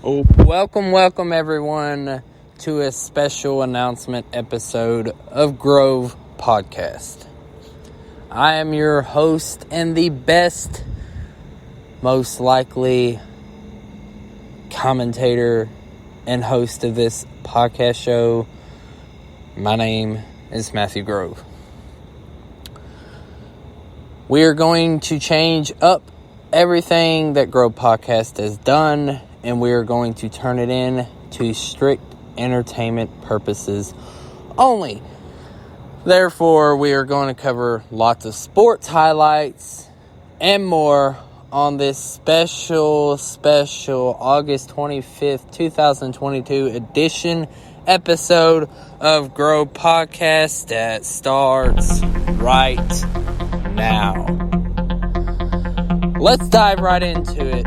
Welcome everyone to a special announcement episode of Grove Podcast. I am your host and the best, most likely commentator and host of this podcast show. My name is Matthew Grove. We are going to change up everything that Grove Podcast has done, and we are going to turn it in to strict entertainment purposes only. Therefore, we are going to cover lots of sports highlights and more on this special August 25th, 2022 edition episode of Grove Podcast that starts right now. Let's dive right into it.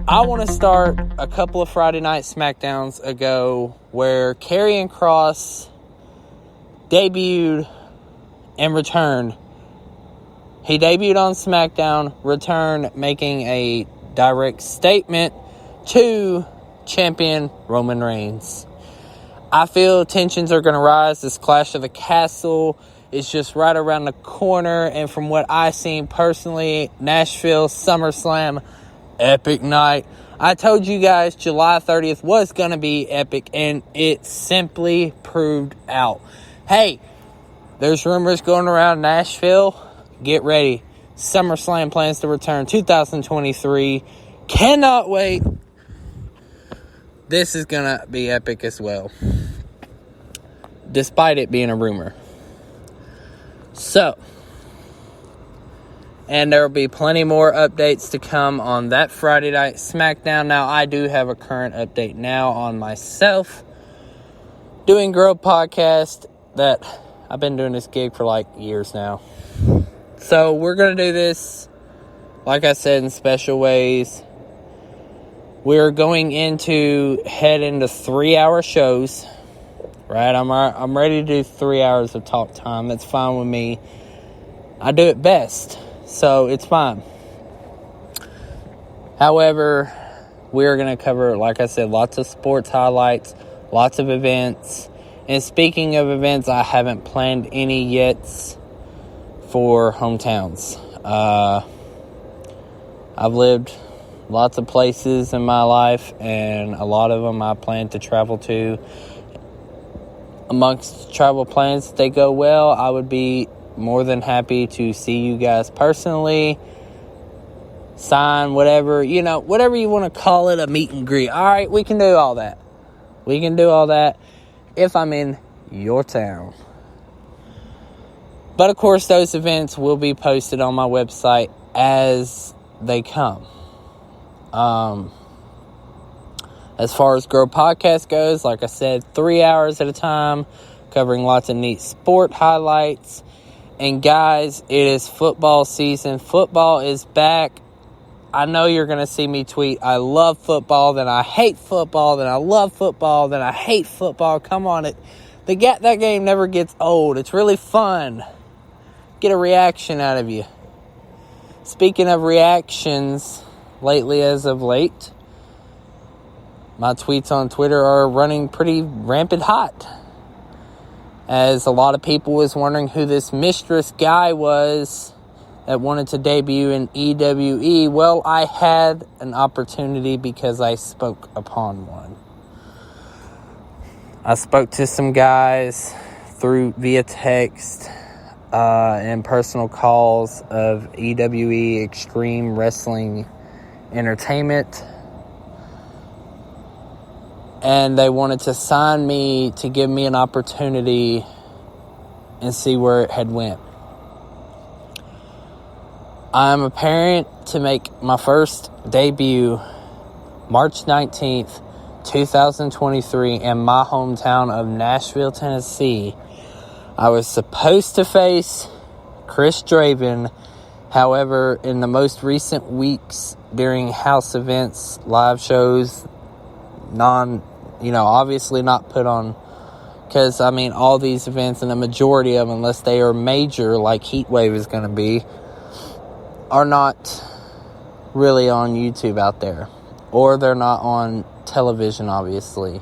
I want to start a couple of Friday Night SmackDowns ago where Karrion Kross debuted and returned. He debuted on SmackDown, returned making a direct statement to champion Roman Reigns. I feel tensions are going to rise. This Clash of the Castle is just right around the corner, and from what I've seen personally, Nashville SummerSlam, epic night. I told you guys July 30th was going to be epic, and it simply proved out. Hey, there's rumors going around Nashville. Get ready. SummerSlam plans to return 2023. Cannot wait. This is going to be epic as well, despite it being a rumor. So, and there will be plenty more updates to come on that Friday Night SmackDown. Now, I do have a current update now on myself doing Grove Podcast that I've been doing this gig for like years now. So, we're going to do this, like I said, in special ways. We're going into head into 3-hour shows. Right, I'm ready to do 3 hours of talk time. That's fine with me. I do it best, so it's fine. However, we're going to cover, like I said, lots of sports highlights, lots of events. And speaking of events, I haven't planned any yet for hometowns. I've lived lots of places in my life, and a lot of them I plan to travel to. Amongst travel plans, if they go well, I would be more than happy to see you guys personally, sign, whatever you want to call it, a meet and greet. All right, we can do all that. We can do all that if I'm in your town. But, of course, those events will be posted on my website as they come. As far as Grove Podcast goes, like I said, 3 hours at a time, covering lots of neat sport highlights. And guys, it is football season. Football is back. I know you're going to see me tweet, I love football, then I hate football, then I love football, then I hate football. Come on, that game never gets old. It's really fun. Get a reaction out of you. Speaking of reactions, as of late, my tweets on Twitter are running pretty rampant hot, as a lot of people was wondering who this Mistress guy was that wanted to debut in EWE. Well, I had an opportunity because I spoke upon one. I spoke to some guys via text and personal calls of EWE, Extreme Wrestling Entertainment. And they wanted to sign me to give me an opportunity and see where it had went. I'm a parent to make my first debut March 19th, 2023 in my hometown of Nashville, Tennessee. I was supposed to face Chris Draven. However, in the most recent weeks during house events, live shows, obviously not put on, because, all these events, and the majority of them, unless they are major, like Heatwave is going to be, are not really on YouTube out there. or they're not on television, obviously.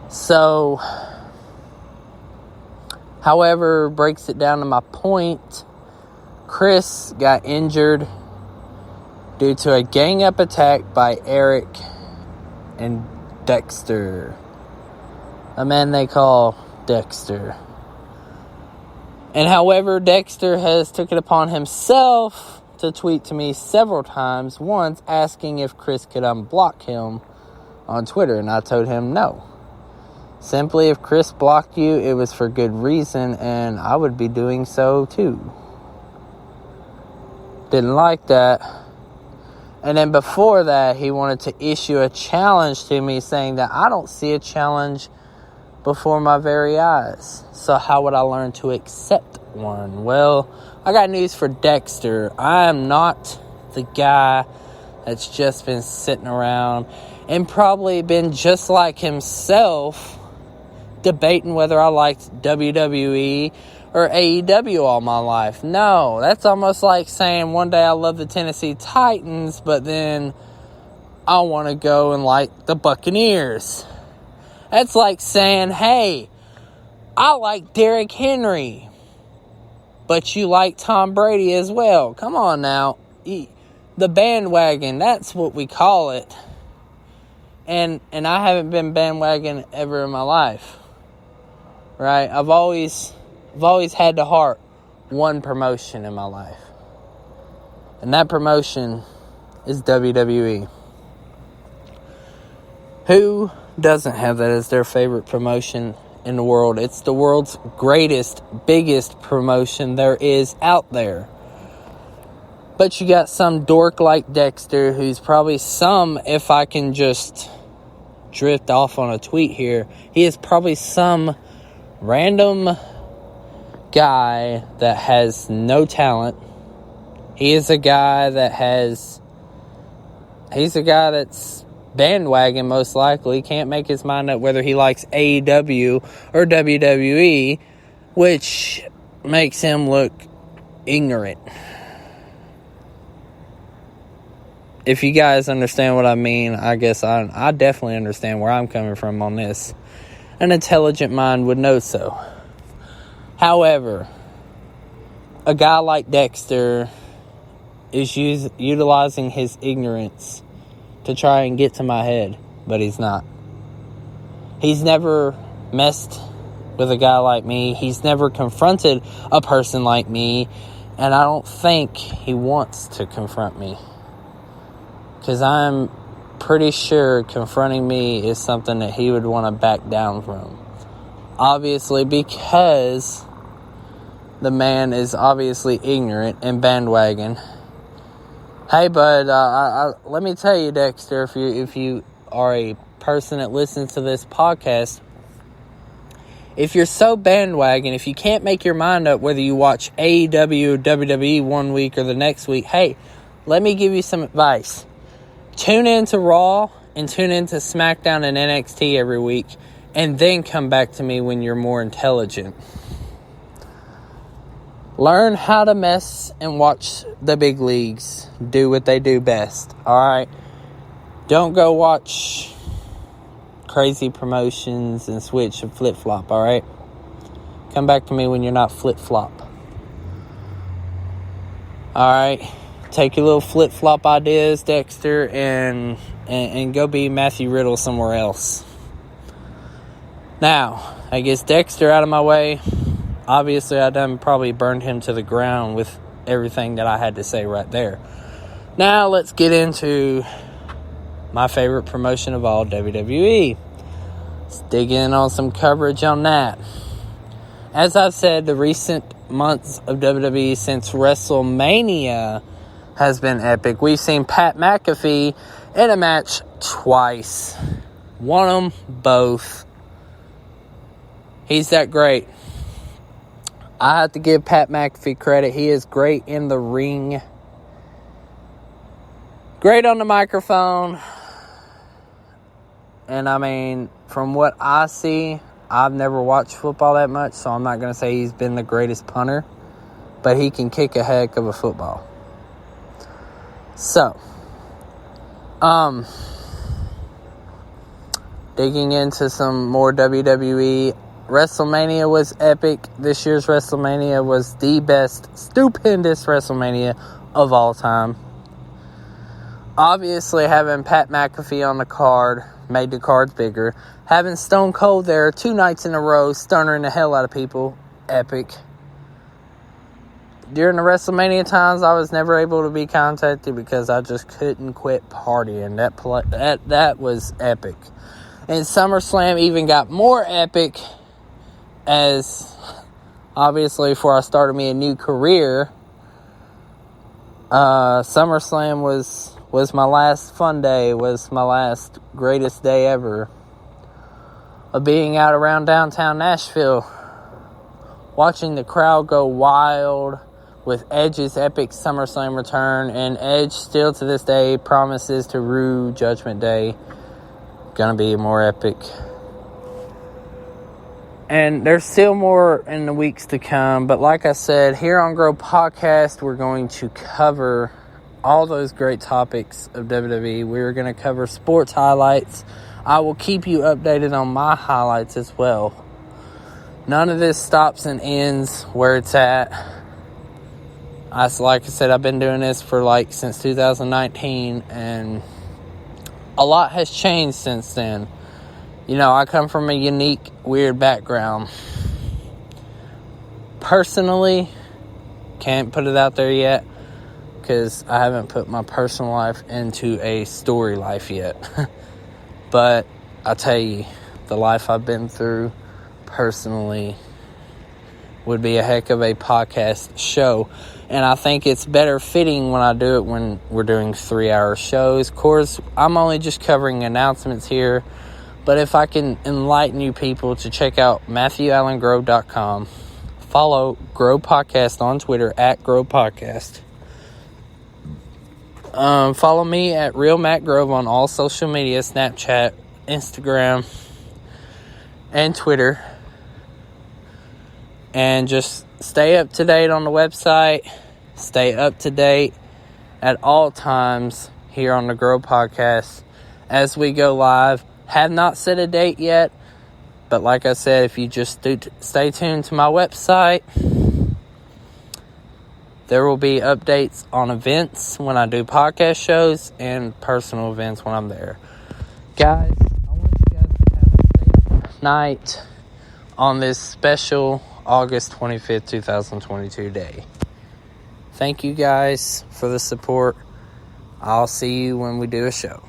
So, however, breaks it down to my point, Chris got injured due to a gang-up attack by Eric and Dexter, a man they call Dexter. And however, Dexter has took it upon himself to tweet to me several times, once asking if Chris could unblock him on Twitter, and I told him no. Simply, if Chris blocked you, it was for good reason, and I would be doing so too. Didn't like that. And then before that, he wanted to issue a challenge to me, saying that I don't see a challenge before my very eyes. So how would I learn to accept one? Well, I got news for Dexter. I am not the guy that's just been sitting around and probably been just like himself debating whether I liked WWE or AEW all my life. No, that's almost like saying one day I love the Tennessee Titans, but then I want to go and like the Buccaneers. That's like saying, hey, I like Derrick Henry, but you like Tom Brady as well. Come on now. The bandwagon, that's what we call it. And I haven't been bandwagon ever in my life. Right? I've always had to heart one promotion in my life. And that promotion is WWE. Who doesn't have that as their favorite promotion in the world? It's the world's greatest, biggest promotion there is out there. But you got some dork like Dexter, who's probably if I can just drift off on a tweet here, he is probably some random guy that has no talent. He's a guy that's bandwagon, most likely. Can't make his mind up whether he likes AEW or WWE, which makes him look ignorant. If you guys understand what I mean, I guess I definitely understand where I'm coming from on this. An intelligent mind would know so. However, a guy like Dexter is utilizing his ignorance to try and get to my head, but he's not. He's never messed with a guy like me. He's never confronted a person like me, and I don't think he wants to confront me. Because I'm pretty sure confronting me is something that he would want to back down from. Obviously, because the man is obviously ignorant and bandwagon. Hey, bud, let me tell you, Dexter, if you are a person that listens to this podcast, if you're so bandwagon, if you can't make your mind up whether you watch AEW or WWE one week or the next week, hey, let me give you some advice. Tune in to Raw and tune in to SmackDown and NXT every week, and then come back to me when you're more intelligent. Learn how to mess and watch the big leagues do what they do best, alright? Don't go watch crazy promotions and switch and flip-flop, alright? Come back to me when you're not flip-flop. Alright? Take your little flip-flop ideas, Dexter, and go be Matthew Riddle somewhere else. Now, I guess Dexter out of my way. Obviously, I done probably burned him to the ground with everything that I had to say right there. Now, let's get into my favorite promotion of all, WWE. Let's dig in on some coverage on that. As I've said, the recent months of WWE since WrestleMania has been epic. We've seen Pat McAfee in a match twice. Won them both. He's that great. I have to give Pat McAfee credit. He is great in the ring. Great on the microphone. And I mean, from what I see, I've never watched football that much, so I'm not going to say he's been the greatest punter, but he can kick a heck of a football. So, Digging into some more WWE. WrestleMania was epic. This year's WrestleMania was the best, stupendous WrestleMania of all time. Obviously, having Pat McAfee on the card made the cards bigger. Having Stone Cold there 2 nights in a row, stunning the hell out of people, epic. During the WrestleMania times, I was never able to be contacted because I just couldn't quit partying. That was epic. And SummerSlam even got more epic as, obviously, before I started me a new career, SummerSlam was my last fun day, was my last greatest day ever of being out around downtown Nashville, watching the crowd go wild with Edge's epic SummerSlam return, and Edge still to this day promises to rue Judgment Day. Gonna be more epic. And there's still more in the weeks to come, but like I said, here on Grow Podcast, we're going to cover all those great topics of WWE. We're going to cover sports highlights. I will keep you updated on my highlights as well. None of this stops and ends where it's at. Like I said, I've been doing this for since 2019, and a lot has changed since then. I come from a unique, weird background. Personally, can't put it out there yet because I haven't put my personal life into a story life yet. But I tell you, the life I've been through personally would be a heck of a podcast show. And I think it's better fitting when I do it when we're doing 3-hour shows. Of course, I'm only just covering announcements here. But if I can enlighten you people to check out MatthewAllenGrove.com. Follow Grow Podcast on Twitter at Grow Podcast. Follow me at Real Matt Grove on all social media, Snapchat, Instagram, and Twitter. And just stay up to date on the website. Stay up to date at all times here on the Grow Podcast as we go live. Have not set a date yet, but like I said, if you just stay tuned to my website, there will be updates on events when I do podcast shows and personal events when I'm there. Guys, I want you guys to have a safe night on this special August 25th, 2022 day. Thank you guys for the support. I'll see you when we do a show.